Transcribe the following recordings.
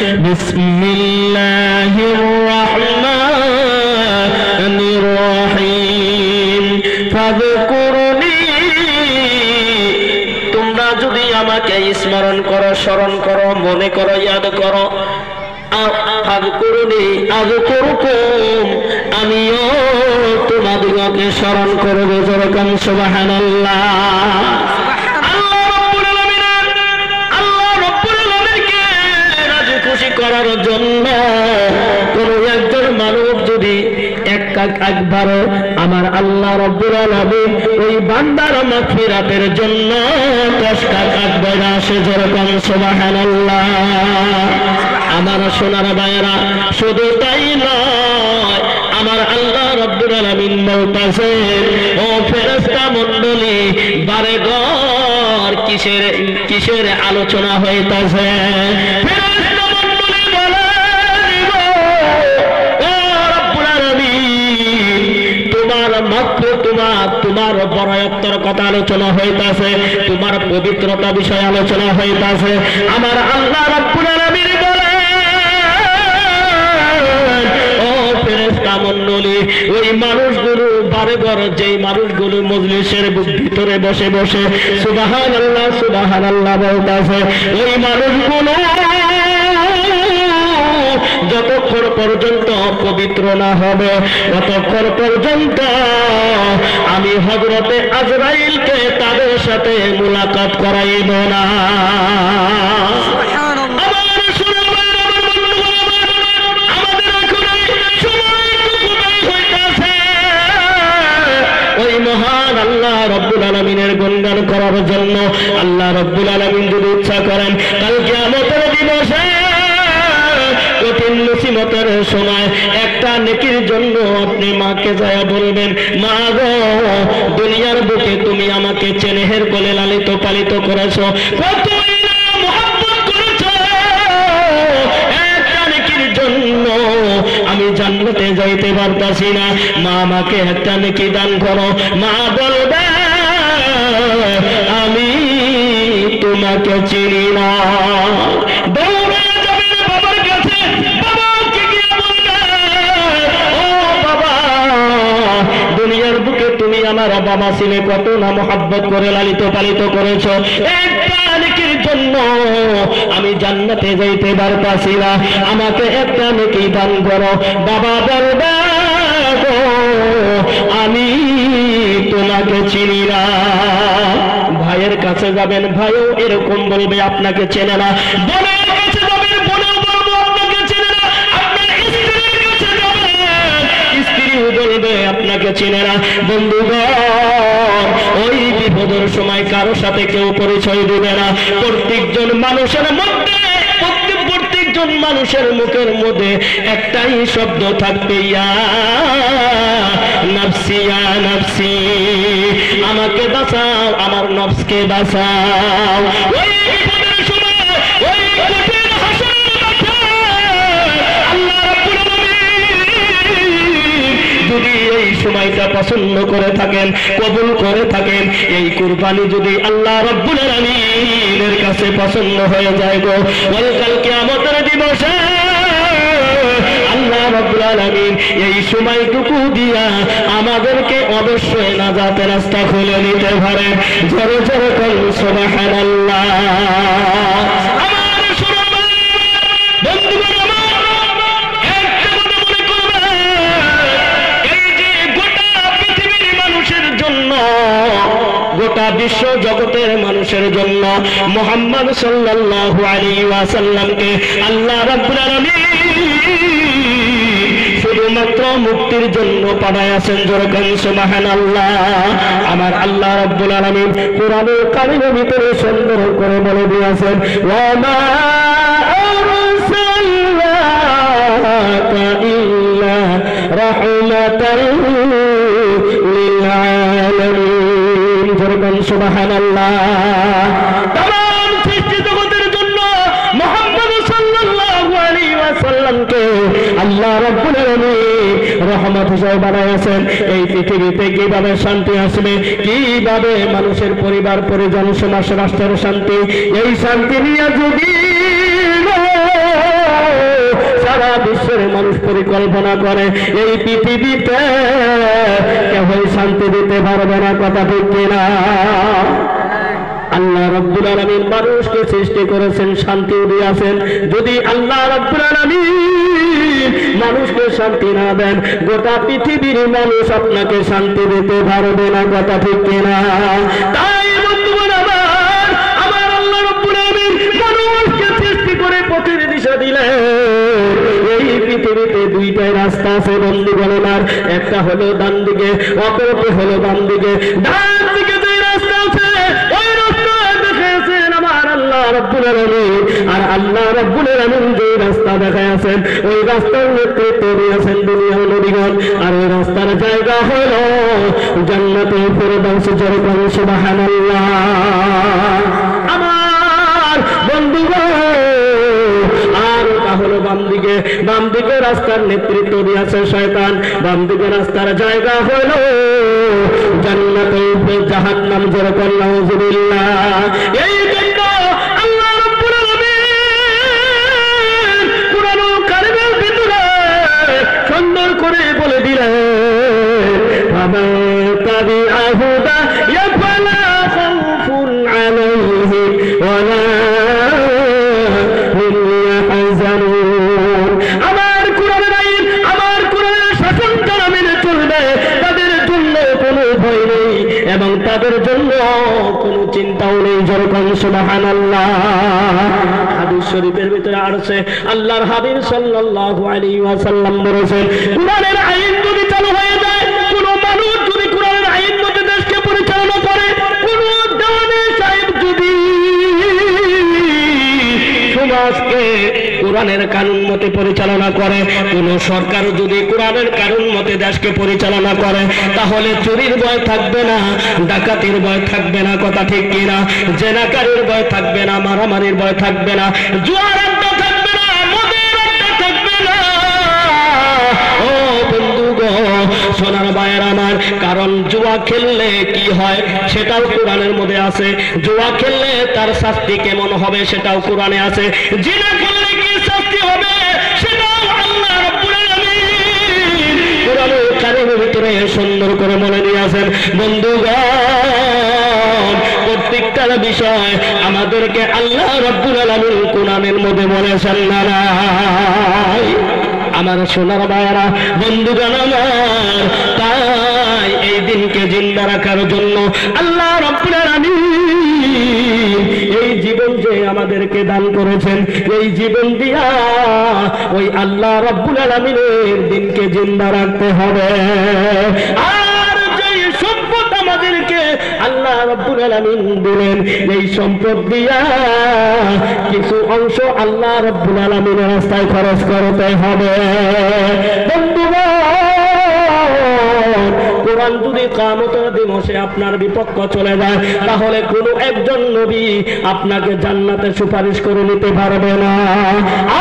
بسم الله الرحمن الرحيم فاذكرني তোমরা যদি আমাকে স্মরণ করো স্মরণ করো মনে করো ইয়াদ করো ফাযকুরুনি আযকুরকুম আমিও তোমাদিগকে স্মরণ করব যেরকম সুবহানাল্লাহ। করার জন্য কোন একজন মানব যদি একবারও আমার আল্লাহ রাব্বুল আলামিন ওই বান্দার মাগফিরাতের জন্য 10 টাকা বইরা আসে যেরকম সুবহানাল্লাহ। আমার সোনার ভাইরা শুধু তাই নয়, আমার আল্লাহ রাব্বুল আলামিন বলতেছেন ও ফেরেশতা মণ্ডলী বারে ঘর কিসের আলোচনা হইতাছে। তোমার বড়ত্বের কথা আলোচনা হইতাছে, তোমার পবিত্রতা বিষয় আলোচনা হইতাছে। আমার আল্লাহ রাব্বুল আলামিন বলেন ও ফেরেশতা মণ্ডলী, ওই মানুষগুলো বারেবার যেই মানুষগুলো মজলিসের ভিতরে বসে বসে সুবহানাল্লাহ সুবহানাল্লাহ বলতাছে, ওই মানুষগুলো যতক্ষণ পর্যন্ত পবিত্র না হবে ততক্ষণ পর্যন্ত আমি হযরতে আজরাইলকে তাদের সাথে মুলাকাত করাইব না। ওই মহান আল্লাহ রাব্বুল আলামিনের গুণগান করার জন্য আল্লাহ রাব্বুল আলামিন যদি ইচ্ছা করেন কাল কিয়ামতের দিবসে কঠিন মুসিবতের সময় একটা নেকির জন্য আপনি মাকে যায় বলবেন, মা গো দুনিয়ার বুকে তুমি আমাকে চেনেহের কোলে লালিত পালিত করেছো, কতই না মুহাব্বত করেছো, একটা নেকির জন্য আমি জান্নাতে যাইতে পারতাছি না, মা আমাকে একটা নেকি দান করো। মা বলবে আমি তোমাকে চিনি না। আমার বাবা ছিলে কত না মোহাব্বত করে লালিত পালিত করেছো, একটা নেকির জন্য আমি জান্নাতে যাইতে পারতাছি না, আমাকে একটা নেকি দান করো। বাবা বলবে আমি তোমাকে চিনি না। ভাইয়ের কাছে যাবেন, ভাইও এরকম বলবে আপনাকে চেনে না। বোনের কাছে যাবেন, বোনেও বলবো আপনাকে চেনে না। আপনার স্ত্রীর কাছে যাবেন, স্ত্রীও বলবে আপনাকে চেনে না। বন্ধুগণ, ওই বিপদের সময় কারো সাথে কেউ পরিচয় দিবে না। প্রত্যেকজন মানুষের মুখের মধ্যে একটাই শব্দ থাকবে, ইয়া নাফসি ইয়া নাফসি, আমাকে বাঁচাও, আমার নফসকে বাঁচাও। ওই বিপদের সময়, ওই কঠিন হাসরের মাঠে আল্লাহ রাব্বুল আলামিন যদি এই সময়টা পছন্দ করে থাকেন, কবুল করে থাকেন, এই কুরবানি যদি আল্লাহ রাব্বুল আলামিনের কাছে পছন্দ হয়ে যায় গো, ওই কাল কিয়ামতের দিবসে আল্লাহ রাব্বুল আলামিন এই সময়টুকু দিয়া আমাদেরকে অবশ্যই নাজাতের রাস্তা খুলে নিতে পারে। জোরে জোরে বলুন সুবহানাল্লাহ। গোটা বিশ্ব জগতের মানুষের জন্য মুহাম্মদ সাল্লাল্লাহু আলাইহি ওয়াসাল্লামকে আল্লাহ রাব্বুল আলামিন শুধুমাত্র মুক্তির জন্য পাঠাইয়াছেন। যেরকম সুবহানাল্লাহ। আমার আল্লাহ রাব্বুল আলামিন কোরআনুল কারীমের ভিতরে সুন্দর করে বলে দিয়েছেন, ওয়া মা আরসালনাকা ইল্লা রাহমাতাল লিল আলামিন। যেরকম সুবহানাল্লাহ। तमाम সৃষ্টি জগতের জন্য মুহাম্মদ সাল্লাল্লাহু আলাইহি ওয়াসাল্লামকে আল্লাহ রাব্বুল আলামিন রহমত হিসেবে বানাইছেন। এই পৃথিবীতে কিভাবে শান্তি আসবে, কিভাবে মানুষের পরিবার পরিজন সমাজ রাষ্ট্রের শান্তি, এই শান্তি নিয়ে যদি সারা বিশ্বের মানুষ পরিকল্পনা করে এই পৃথিবীতে কেউই শান্তি দিতে পারবে না, কথা ঠিক কিনা? আল্লাহ রাব্বুল আলামিন মানুষকে সৃষ্টি করেছেন, শান্তি দিয়েছেন। যদি আল্লাহ রাব্বুল আলামিন মানুষকে শান্তি না দেন, গোটা পৃথিবীর মানুষ আপনাকে শান্তি দিতে পারবে না, কথা ঠিক কিনা? তাই বন্ধুগণ আমার আল্লাহ রাব্বুল আলামিন মানুষকে সৃষ্টি করে পথের দিশা দিলেন। এই পৃথিবীতে দুইটাই রাস্তা আছে বন্ধুগণ আমার, একটা হলো ডান দিকে, অপরটি হলো বাম দিকে। ডান দিকে যে রাস্তা আছে ওই রাস্তা দেখাচ্ছেন আমার আল্লাহ রাব্বুল আলামিন, আর আল্লাহ রাব্বুল আলামিন যে রাস্তা দেখাচ্ছেন ওই রাস্তার নেতৃত্ব দিয়েছেন দুনিয়ার নবীগণ। আর ওই রাস্তার জায়গা হলো জান্নাতুল ফিরদাউস। জোরে বলুন সুবহানাল্লাহ। আমার বন্ধুগণ আর ওটা হলো বাম দিকে, বাম দিকে রাস্তার নেতৃত্ব দিয়েছে শয়তান। বাম দিকে রাস্তার জায়গা হলো জান্নাতুল জাহান্নাম। জোরে বলুন নাউযুবিল্লাহ। এই জন্য আল্লাহ রাব্বুল আলামিন কুরআনুল কারীমের ভিতরে সুন্দর করে বলে দিলেন, ফামান তাবিআ হুদায়া ফালা খাউফুন আলাইহিম ওয়ালা হুম ইয়াহজানুন। আমার কুরআনের আইন, আমার কুরআনের শাসন যারা মেনে চলবে তাদের জন্য কোনো ভয় নেই এবং তাদের জন্য কোনো চিন্তাও নেই। যেরকম সুবহানাল্লাহ। হাদিস শরীফের ভিতরে আসছে আল্লাহর হাবিব সাল্লাল্লাহু আলাইহি ওয়াসাল্লাম বলেছেন, কুরআনের আইন যদি চালু হয়ে যায়, কোনো মানুষ যদি কুরআনের আইন মতে দেশকে পরিচালনা করে, কোনো দেওয়ানি সাহেব যদি সমাজকে কোরআনের কানুন মতে পরিচালনা করে, কোন সরকার যদি কোরআনের কানুন মতে দেশকে পরিচালনা করে, তাহলে চুরির ভয় থাকবে না, ডাকাতির ভয় থাকবে না, কথা ঠিক কিনা? জেনাকারীর ভয় থাকবে না, মারামারির ভয় থাকবে না, জুয়ার আড্ডা থাকবে না, মদের আড্ডা থাকবে না। ও বন্ধুগণ সোনার ভাইয়ের আমার, কারণ জুয়া খেললে কি হয় সেটাও কোরআনের মধ্যে আছে। জুয়া খেললে তার শাস্তি কেমন হবে সেটাও কোরআনে আছে। জিনা করলে কি শাস্তি হবে সেটাও আল্লাহ রাব্বুল আলামিন কোরআনুল কারীমের ভিতরে সুন্দর করে বলে দিয়েছেন। বন্ধুগণ প্রত্যেকটার বিষয় আমাদেরকে আল্লাহ রাব্বুল আলামিন কোরআনের মধ্যে বলেছেন না নাই? আমার সোনার ভাইয়েরা, বন্ধুগণ আমার, তাই এই দিনকে জিন্দা রাখার জন্য আল্লাহ রাব্বুল আলামিন এই জীবন যে আমাদেরকে দান করেছেন, এই জীবন দিয়া ওই আল্লাহ রাব্বুল আলামিনের দিনকে জিন্দা রাখতে হবে। আর যে সম্পদ আমাদেরকে আল্লাহ রাব্বুল আলামিন দিলেন, এই সম্পদ দিয়া কিছু অংশ আল্লাহ রাব্বুল আলামিনের রাস্তায় খরচ করতে হবে। বন্ধুগণ কোরআন যদি কিয়ামতের দিবসে আপনার বিপক্ষ চলে যায়, তাহলে কোনো একজন নবী আপনাকে জান্নাতে সুপারিশ করে নিতে পারবে না।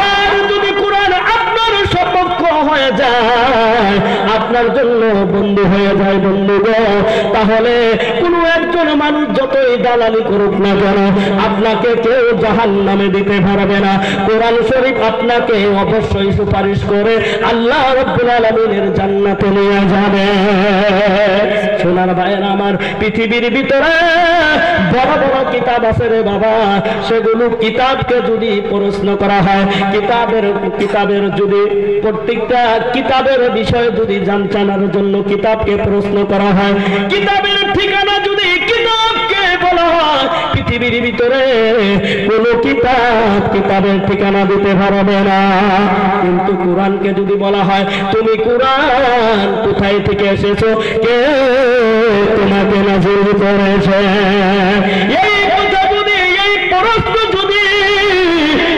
আর যদি কোরআন আপনার সপক্ষ হয়ে যায়, আপনার জন্য বন্ধু হয়ে যায় বন্ধুগণ, তাহলে কোনো একজন মানুষ যতই দালালি করুক না কেন আপনাকে কেউ জাহান্নামে দিতে পারবে না। কোরআন শরীফ আপনাকে অবশ্যই সুপারিশ করে আল্লাহ রাব্বুল আলামিনের জান্নাতে নিয়ে যাবে। সোনার ভাইয়েরা আমার, পৃথিবীর ভিতরে বড় বড় কিতাব আছে রে বাবা, সেগুলো কিতাবকে যদি প্রশ্ন করা হয়, কিতাবের যদি প্রত্যেকটা কিতাবের বিষয় যদি জানার জন্য কিতাবকে প্রশ্ন করা হয়, কিতাবের ঠিকানা যদি কিতাবকে বলা হয়, পৃথিবীর ভিতরে কোনো কিতাবের ঠিকানা দিতে পারবে না। কিন্তু কোরআনকে যদি বলা হয় তুমি কোরআন কোথায় থেকে এসেছো, কে তোমাকে নাযিল করেছে, এই কথা যদি, এই প্রশ্ন যদি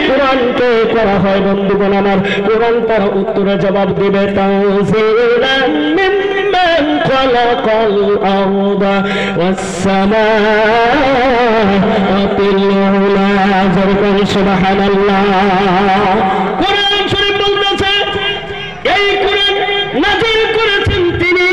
কোরআনকে করা হয় বন্ধুগণ আমার, কোরআন তার উত্তরে জবাব দিবে তানজিলান মিম্মান খালাকাল আরদা ওয়াস সামাওয়াতিল উলা। যেরকম সুবহানাল্লাহ। কোরআন শরীফ বলতেছে এই কোরআন নাযিল করেছেন তিনি,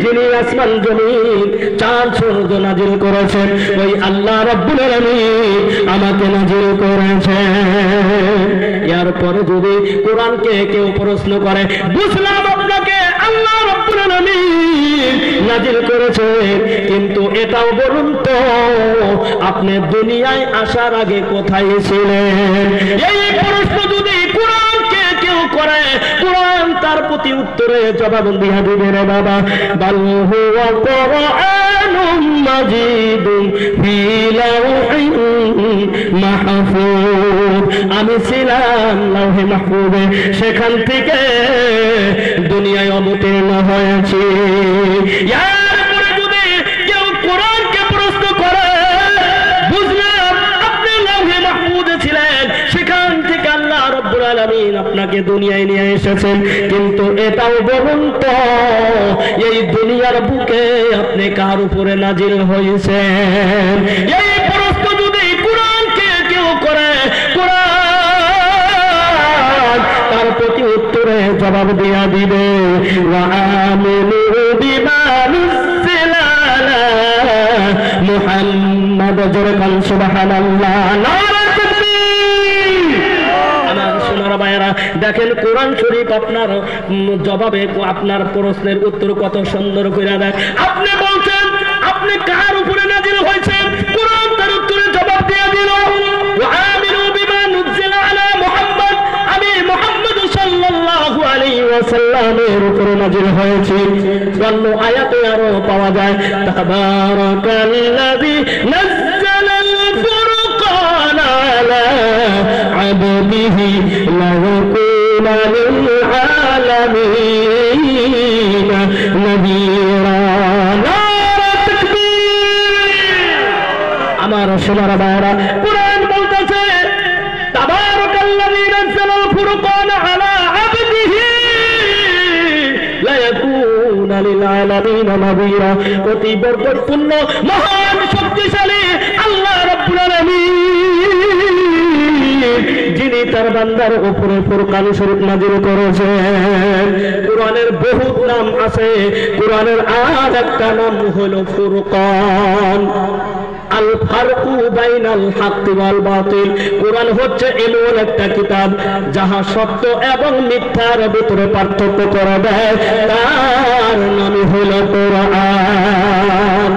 যিনি আসমান জমিন চাঁদ সূর্য নাযিল করেছেন ওই আল্লাহ রাব্বুল আলামিন আমাকে নাযিল করেছেন। ইয়া এরপরে যদি কোরআনকে কেউ প্রশ্ন করে, বুঝলাম আপনাকে আল্লাহ রাব্বুল আলামিন নাজিল করেছে, কিন্তু এটাও বলুন তো আপনি দুনিয়ায় আসার আগে কোথায় ছিলেন? এই প্রশ্ন যদি কোরআনকে কেউ করে, কোরআন তার প্রতি উত্তরে জবাব দিয়া দিবে, রে বাবা, বাল হুয়া কুরআনুম মাজিদুন ফি লাওহিন মাহফুজ। আমি ছিলাম লাওহে মাহফুজে, সেখান থেকে দুনিয়ায় অবতীর্ণ হয়েছি। এরপরে যদি কেউ কোরআনকে প্রশ্ন করে, বুঝলাম আপনি লাওহে মাহফুজে ছিলেন, সেখান থেকে আল্লাহ রাব্বুল আলামিন আপনাকে দুনিয়ায় নিয়ে এসেছেন, কিন্তু এটাও বলুন তো এই দুনিয়ার বুকে আপনি কার উপরে নাজিল হয়েছেন? এই প্রশ্ন যদি কোরআনকে কেউ করে, কোরআন তার প্রতি উত্তরে জবাব দিয়া দিবে, ওয়া আমিনু বিমা নুজিলা আলা মুহাম্মাদ। জোরে বল সুবহানাল্লাহ, নারে তাকবীর। আমার সোনার ভাইয়েরা, দেখেন কোরআন শরীফ আপনার জবাবে, আপনার প্রশ্নের উত্তর কত সুন্দর করে দেয়। আপনি বলছেন আপনি কার উপরে নাজিল হয়েছেন, কোরআন তার উত্তরে জবাব দিয়ে দিল, ওয়া আমিনু বিমা নুজিলা আলা মুহাম্মাদ, আমি মুহাম্মদ সাল্লাল্লাহু আলাইহি ওয়াসাল্লামের উপরে নাজিল হয়েছি। অন্য আয়াতে আরো পাওয়া যায়, তাবারাকাল্লাযী নাযালাল ফুরকানা আলা আবদিহি লিয়াকুনা লিল আলামিন নাযীরা। নারে তাকবীর। আমার সোনার ভাইরা, কোরআন বলতেছে তাবারাকাল্লাযী নাযালাল ফুরকানা আলা আবদিহি লিয়াকুনা লিল আলামিন নাযীরা। অতি বরকতপূর্ণ মহান শক্তিশালী আল্লাহ রাব্বুল আলামিন, যিনি তার বান্দার উপরে ফুরকান শরীফ নাজিল করেছেন। কোরআনের বহুত নাম আছে, কোরআনের আর একটা নাম হলো ফুরকান, আল ফারকু বাইনাল হাক্কি ওয়াল বাতিল। কোরআন হচ্ছে এমন একটা কিতাব যাহা সত্য এবং মিথ্যার ভিতরে পার্থক্য করে দেয়, তার নামই হলো কোরআন।